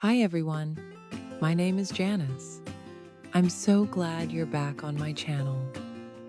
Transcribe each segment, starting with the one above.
Hi everyone, my name is Janice. I'm so glad you're back on my channel.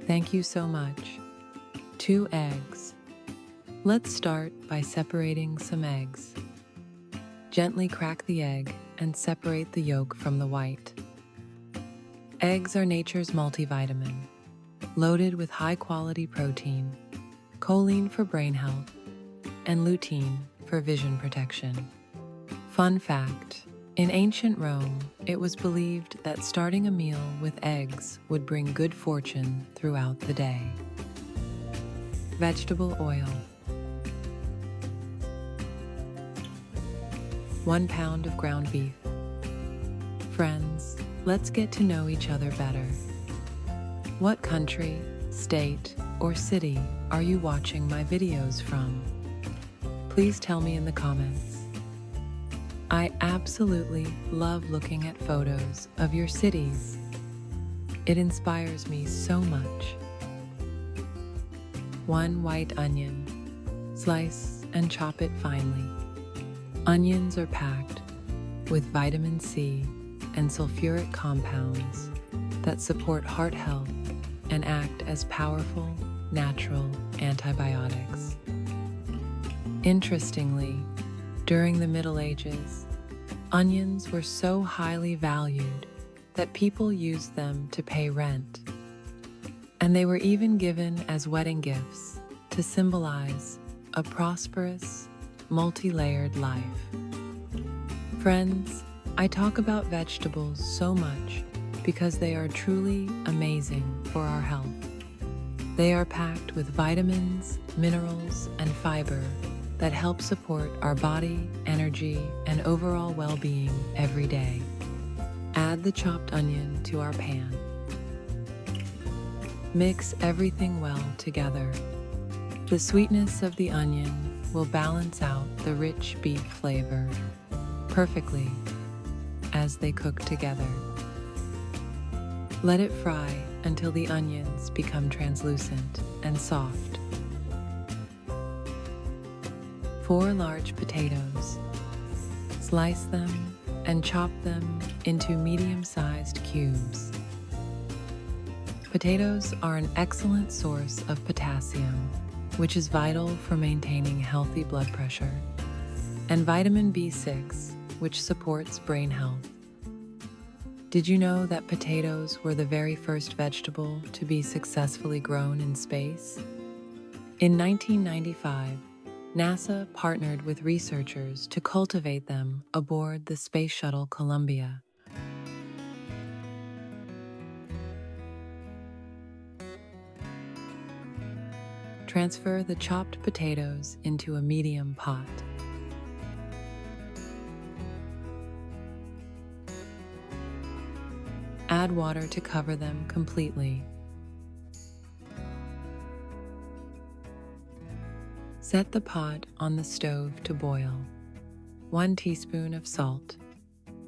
Thank you so much. 2 eggs. Let's start by separating some eggs. Gently crack the egg and separate the yolk from the white. Eggs are nature's multivitamin, loaded with high-quality protein, choline for brain health, and lutein for vision protection. Fun fact, in ancient Rome, it was believed that starting a meal with eggs would bring good fortune throughout the day. Vegetable oil. 1 pound of ground beef. Friends, let's get to know each other better. What country, state, or city are you watching my videos from? Please tell me in the comments. I absolutely love looking at photos of your cities. It inspires me so much. 1 white onion. Slice and chop it finely. Onions are packed with vitamin C and sulfuric compounds that support heart health and act as powerful, natural antibiotics. Interestingly, during the Middle Ages, onions were so highly valued that people used them to pay rent. And they were even given as wedding gifts to symbolize a prosperous, multi-layered life. Friends, I talk about vegetables so much because they are truly amazing for our health. They are packed with vitamins, minerals, and fiber that help support our body, energy, and overall well-being every day. Add the chopped onion to our pan. Mix everything well together. The sweetness of the onion will balance out the rich beef flavor perfectly as they cook together. Let it fry until the onions become translucent and soft. 4 large potatoes. Slice them and chop them into medium-sized cubes. Potatoes are an excellent source of potassium, which is vital for maintaining healthy blood pressure, and vitamin B6, which supports brain health. Did you know that potatoes were the very first vegetable to be successfully grown in space? In 1995, NASA partnered with researchers to cultivate them aboard the Space Shuttle Columbia. Transfer the chopped potatoes into a medium pot. Add water to cover them completely. Set the pot on the stove to boil. 1 teaspoon of salt.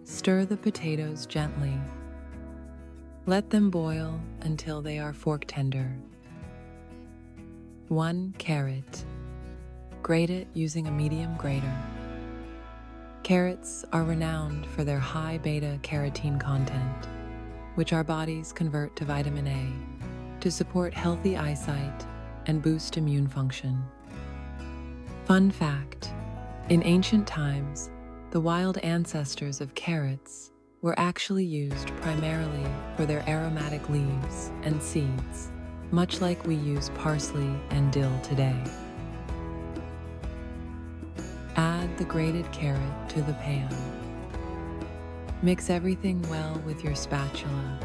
Stir the potatoes gently. Let them boil until they are fork tender. 1 carrot. Grate it using a medium grater. Carrots are renowned for their high beta-carotene content, which our bodies convert to vitamin A to support healthy eyesight and boost immune function. Fun fact, in ancient times, the wild ancestors of carrots were actually used primarily for their aromatic leaves and seeds, much like we use parsley and dill today. Add the grated carrot to the pan. Mix everything well with your spatula.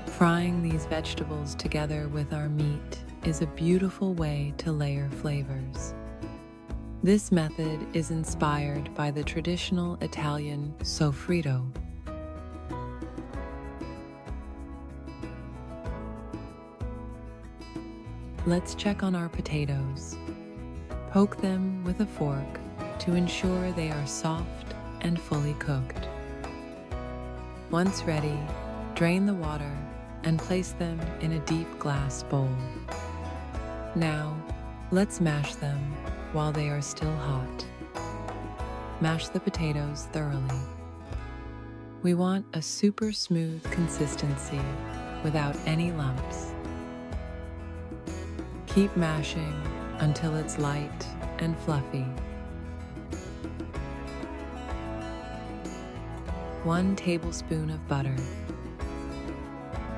Frying these vegetables together with our meat is a beautiful way to layer flavors. This method is inspired by the traditional Italian sofrito. Let's check on our potatoes. Poke them with a fork to ensure they are soft and fully cooked. Once ready, drain the water and place them in a deep glass bowl. Now, let's mash them while they are still hot. Mash the potatoes thoroughly. We want a super smooth consistency without any lumps. Keep mashing until it's light and fluffy. 1 tablespoon of butter.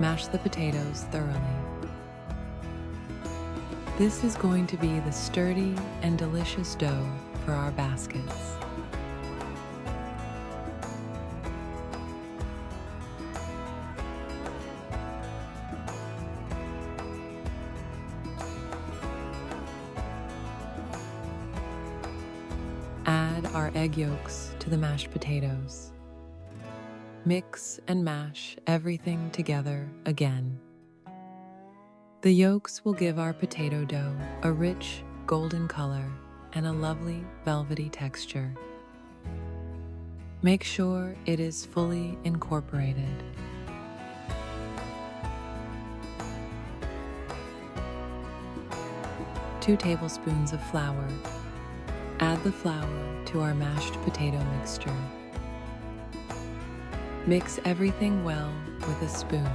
Mash the potatoes thoroughly. This is going to be the sturdy and delicious dough for our baskets. Add our egg yolks to the mashed potatoes. Mix and mash everything together again. The yolks will give our potato dough a rich golden color and a lovely velvety texture. Make sure it is fully incorporated. Two tablespoons of flour. Add the flour to our mashed potato mixture. Mix everything well with a spoon.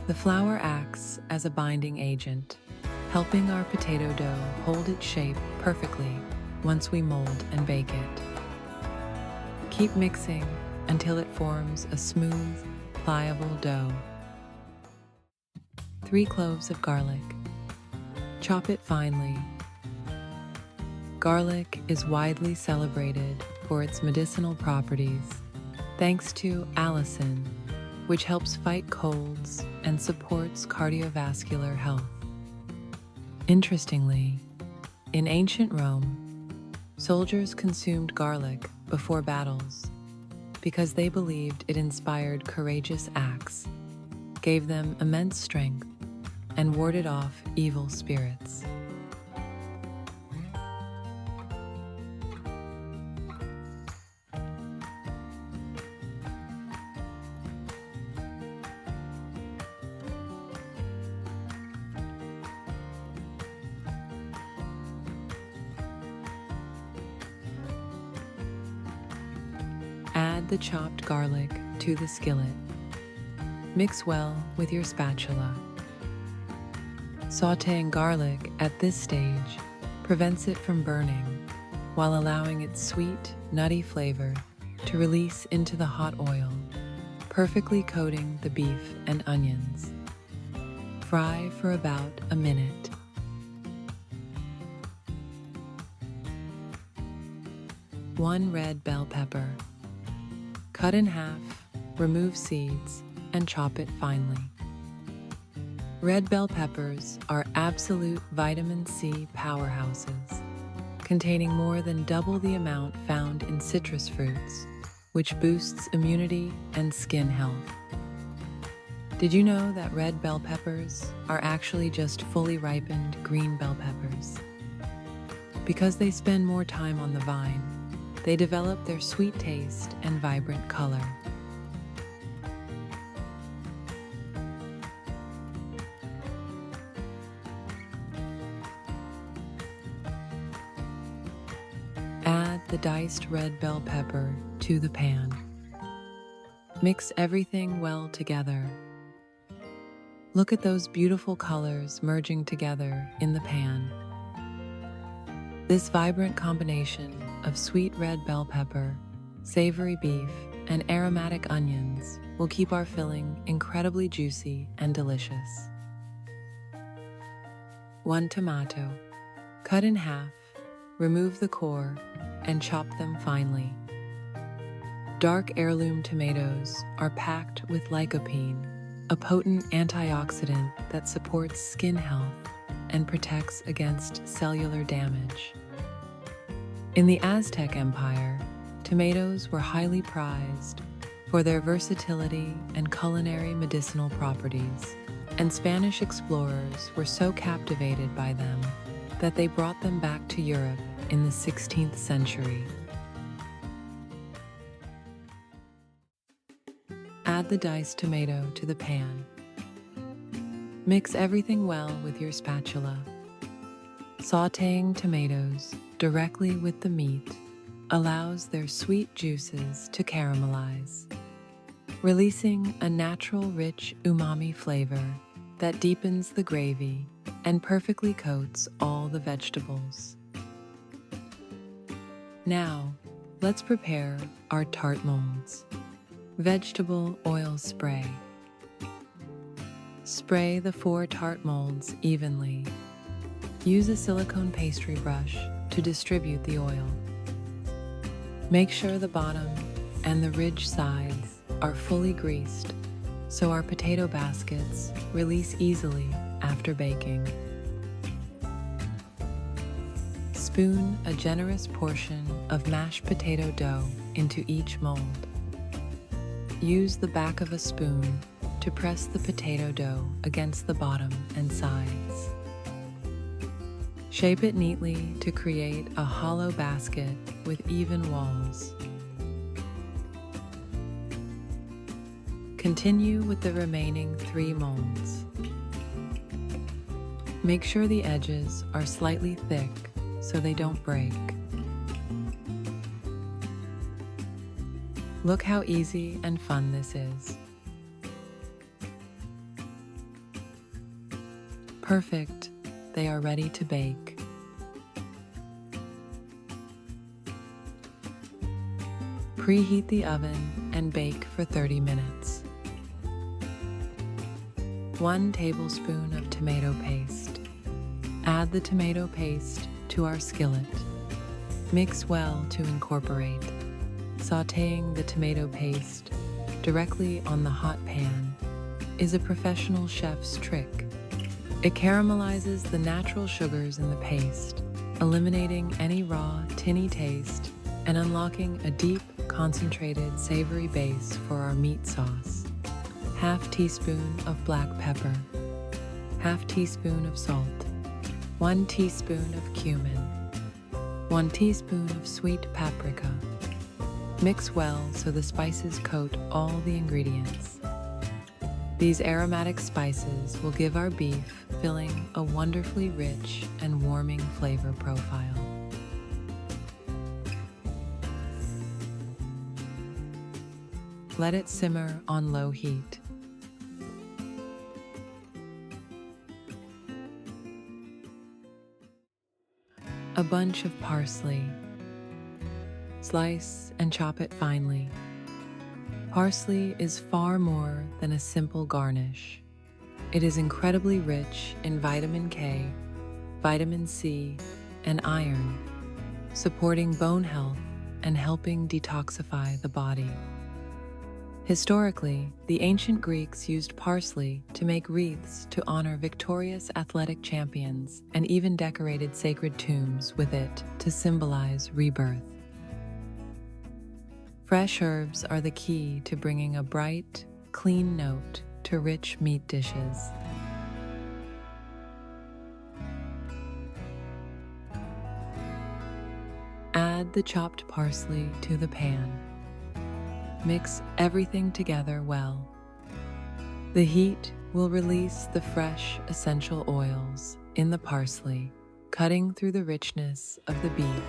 The flour acts as a binding agent, helping our potato dough hold its shape perfectly once we mold and bake it. Keep mixing until it forms a smooth, pliable dough. 3 cloves of garlic. Chop it finely. Garlic is widely celebrated for its medicinal properties, thanks to allicin, which helps fight colds and supports cardiovascular health. Interestingly, in ancient Rome, soldiers consumed garlic before battles because they believed it inspired courageous acts, gave them immense strength, and warded off evil spirits. Add the chopped garlic to the skillet. Mix well with your spatula. Sautéing garlic at this stage prevents it from burning, while allowing its sweet, nutty flavor to release into the hot oil, perfectly coating the beef and onions. Fry for about a minute. One red bell pepper. Cut in half, remove seeds, and chop it finely. Red bell peppers are absolute vitamin C powerhouses, containing more than double the amount found in citrus fruits, which boosts immunity and skin health. Did you know that red bell peppers are actually just fully ripened green bell peppers? Because they spend more time on the vine, they develop their sweet taste and vibrant color. Add the diced red bell pepper to the pan. Mix everything well together. Look at those beautiful colors merging together in the pan. This vibrant combination of sweet red bell pepper, savory beef, and aromatic onions will keep our filling incredibly juicy and delicious. 1 tomato. Cut in half, remove the core, and chop them finely. Dark heirloom tomatoes are packed with lycopene, a potent antioxidant that supports skin health and protects against cellular damage. In the Aztec Empire, tomatoes were highly prized for their versatility and culinary medicinal properties, and Spanish explorers were so captivated by them that they brought them back to Europe in the 16th century. Add the diced tomato to the pan. Mix everything well with your spatula. Sautéing tomatoes directly with the meat allows their sweet juices to caramelize, releasing a natural, rich umami flavor that deepens the gravy and perfectly coats all the vegetables. Now, let's prepare our tart molds. Vegetable oil spray. Spray the 4 tart molds evenly. Use a silicone pastry brush to distribute the oil. Make sure the bottom and the ridge sides are fully greased so our potato baskets release easily after baking. Spoon a generous portion of mashed potato dough into each mold. Use the back of a spoon to press the potato dough against the bottom and sides. Shape it neatly to create a hollow basket with even walls. Continue with the remaining 3 molds. Make sure the edges are slightly thick so they don't break. Look how easy and fun this is. Perfect, they are ready to bake. Preheat the oven and bake for 30 minutes. 1 tablespoon of tomato paste. Add the tomato paste to our skillet. Mix well to incorporate. Sautéing the tomato paste directly on the hot pan is a professional chef's trick. It caramelizes the natural sugars in the paste, eliminating any raw, tinny taste and unlocking a deep, concentrated, savory base for our meat sauce. Half teaspoon of black pepper, half teaspoon of salt, 1 teaspoon of cumin, 1 teaspoon of sweet paprika. Mix well so the spices coat all the ingredients. These aromatic spices will give our beef filling a wonderfully rich and warming flavor profile. Let it simmer on low heat. A bunch of parsley. Slice and chop it finely. Parsley is far more than a simple garnish. It is incredibly rich in vitamin K, vitamin C, and iron, supporting bone health and helping detoxify the body. Historically, the ancient Greeks used parsley to make wreaths to honor victorious athletic champions and even decorated sacred tombs with it to symbolize rebirth. Fresh herbs are the key to bringing a bright, clean note to rich meat dishes. Add the chopped parsley to the pan. Mix everything together well. The heat will release the fresh, essential oils in the parsley, cutting through the richness of the beef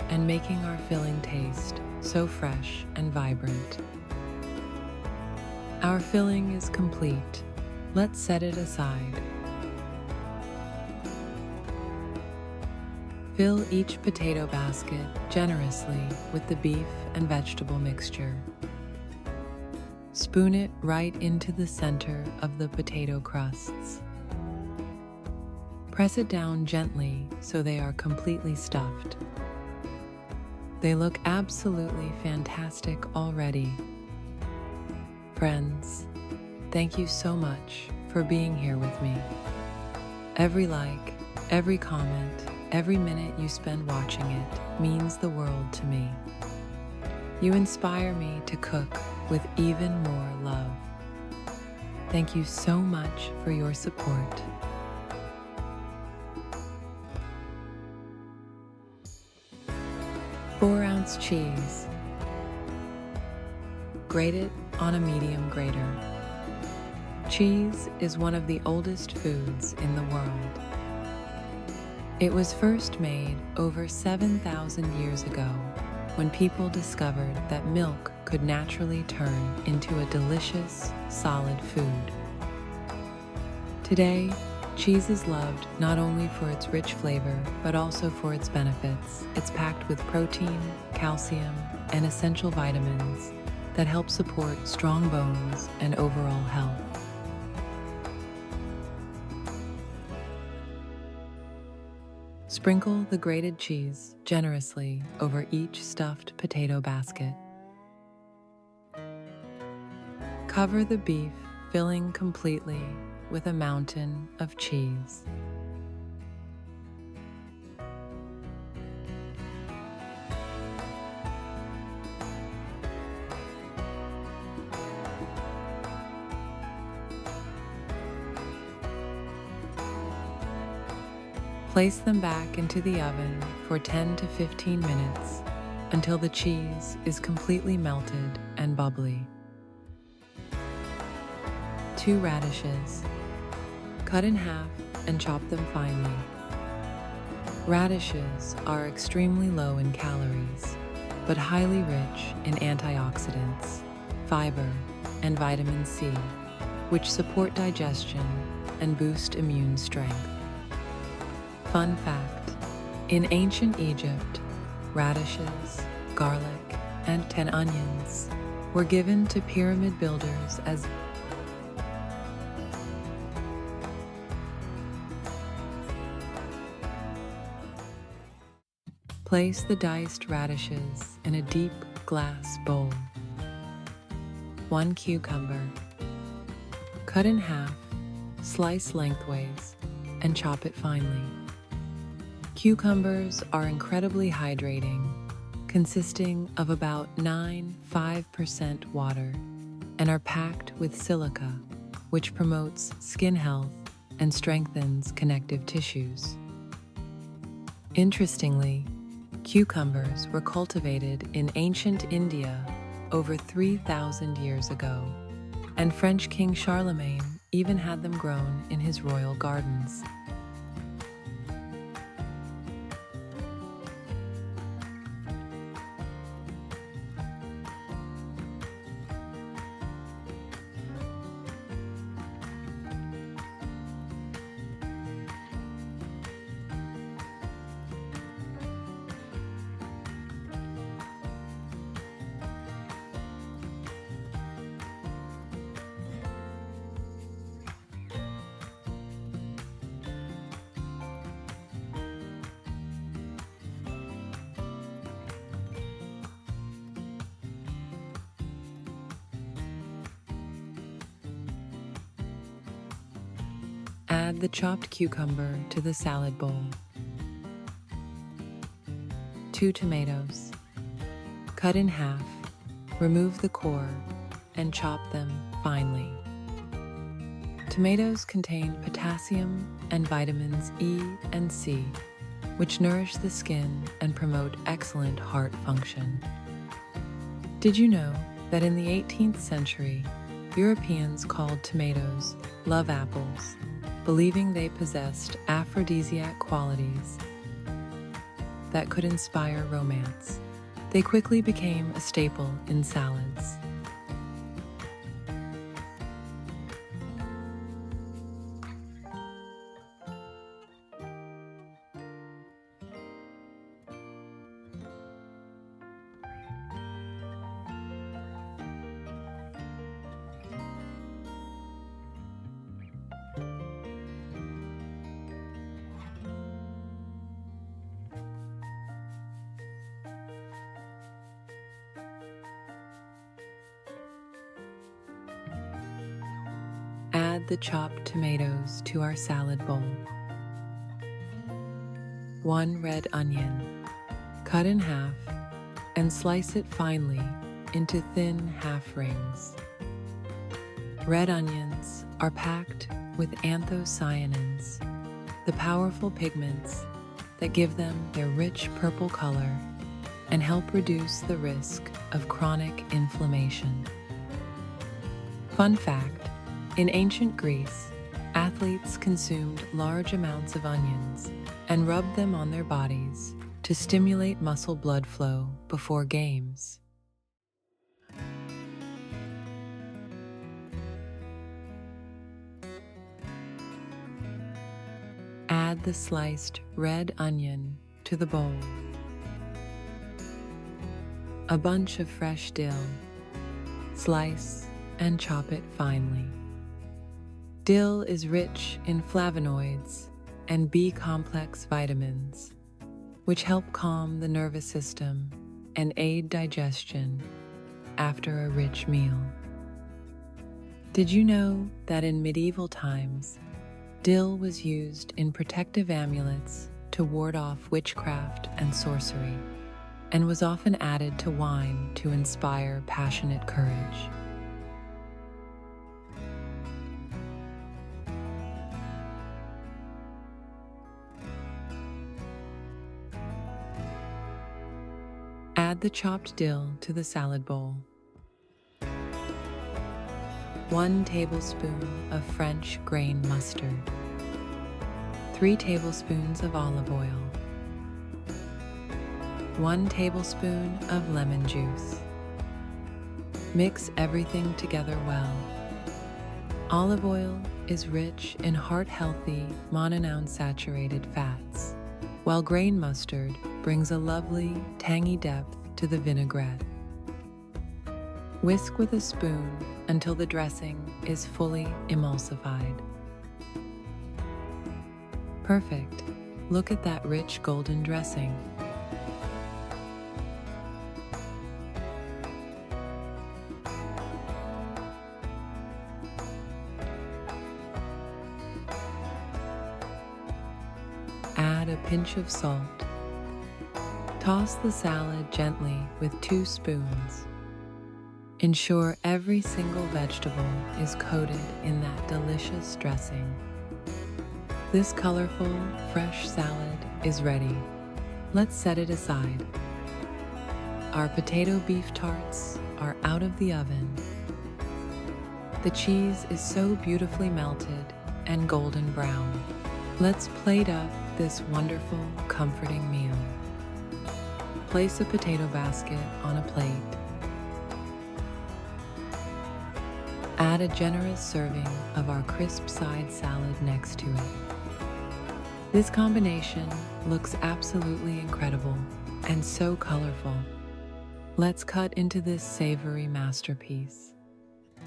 and making our filling taste so fresh and vibrant. Our filling is complete. Let's set it aside. Fill each potato basket generously with the beef and vegetable mixture. Spoon it right into the center of the potato crusts. Press it down gently so they are completely stuffed. They look absolutely fantastic already. Friends, thank you so much for being here with me. Every like, every comment, every minute you spend watching it means the world to me. You inspire me to cook with even more love. Thank you so much for your support. Four-ounce cheese. Grate it on a medium grater. Cheese is one of the oldest foods in the world. It was first made over 7,000 years ago when people discovered that milk could naturally turn into a delicious, solid food. Today, cheese is loved not only for its rich flavor, but also for its benefits. It's packed with protein, calcium, and essential vitamins that help support strong bones and overall health. Sprinkle the grated cheese generously over each stuffed potato basket. Cover the beef filling completely with a mountain of cheese. Place them back into the oven for 10 to 15 minutes until the cheese is completely melted and bubbly. 2 radishes. Cut in half and chop them finely. Radishes are extremely low in calories, but highly rich in antioxidants, fiber, and vitamin C, which support digestion and boost immune strength. Fun fact: in ancient Egypt, radishes, garlic, and onions were given to pyramid builders as Place the diced radishes in a deep glass bowl. 1 cucumber. Cut in half, slice lengthways, and chop it finely. Cucumbers are incredibly hydrating, consisting of about 9.5% water, and are packed with silica, which promotes skin health and strengthens connective tissues. Interestingly, cucumbers were cultivated in ancient India over 3,000 years ago, and French King Charlemagne even had them grown in his royal gardens. Add the chopped cucumber to the salad bowl. 2 tomatoes. Cut in half, remove the core, and chop them finely. Tomatoes contain potassium and vitamins E and C, which nourish the skin and promote excellent heart function. Did you know that in the 18th century, Europeans called tomatoes love apples, believing they possessed aphrodisiac qualities that could inspire romance? They quickly became a staple in salads. Add the chopped tomatoes to our salad bowl. 1 red onion. Cut in half and slice it finely into thin half rings. Red onions are packed with anthocyanins, the powerful pigments that give them their rich purple color and help reduce the risk of chronic inflammation. Fun fact: in ancient Greece, athletes consumed large amounts of onions and rubbed them on their bodies to stimulate muscle blood flow before games. Add the sliced red onion to the bowl. A bunch of fresh dill. Slice and chop it finely. Dill is rich in flavonoids and B-complex vitamins, which help calm the nervous system and aid digestion after a rich meal. Did you know that in medieval times, dill was used in protective amulets to ward off witchcraft and sorcery, and was often added to wine to inspire passionate courage? Add the chopped dill to the salad bowl. 1 tablespoon of French grain mustard. 3 tablespoons of olive oil. 1 tablespoon of lemon juice. Mix everything together well. Olive oil is rich in heart-healthy monounsaturated fats, while grain mustard brings a lovely, tangy depth to the vinaigrette. Whisk with a spoon until the dressing is fully emulsified. Perfect. Look at that rich golden dressing. Add a pinch of salt. Toss the salad gently with 2 spoons. Ensure every single vegetable is coated in that delicious dressing. This colorful, fresh salad is ready. Let's set it aside. Our potato beef tarts are out of the oven. The cheese is so beautifully melted and golden brown. Let's plate up this wonderful, comforting meal. Place a potato basket on a plate. Add a generous serving of our crisp side salad next to it. This combination looks absolutely incredible and so colorful. Let's cut into this savory masterpiece.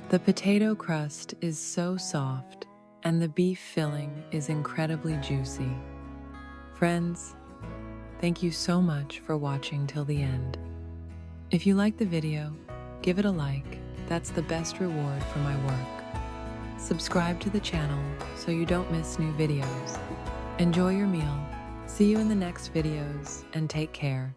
The potato crust is so soft and the beef filling is incredibly juicy. Friends, thank you so much for watching till the end. If you liked the video, give it a like. That's the best reward for my work. Subscribe to the channel so you don't miss new videos. Enjoy your meal. See you in the next videos and take care.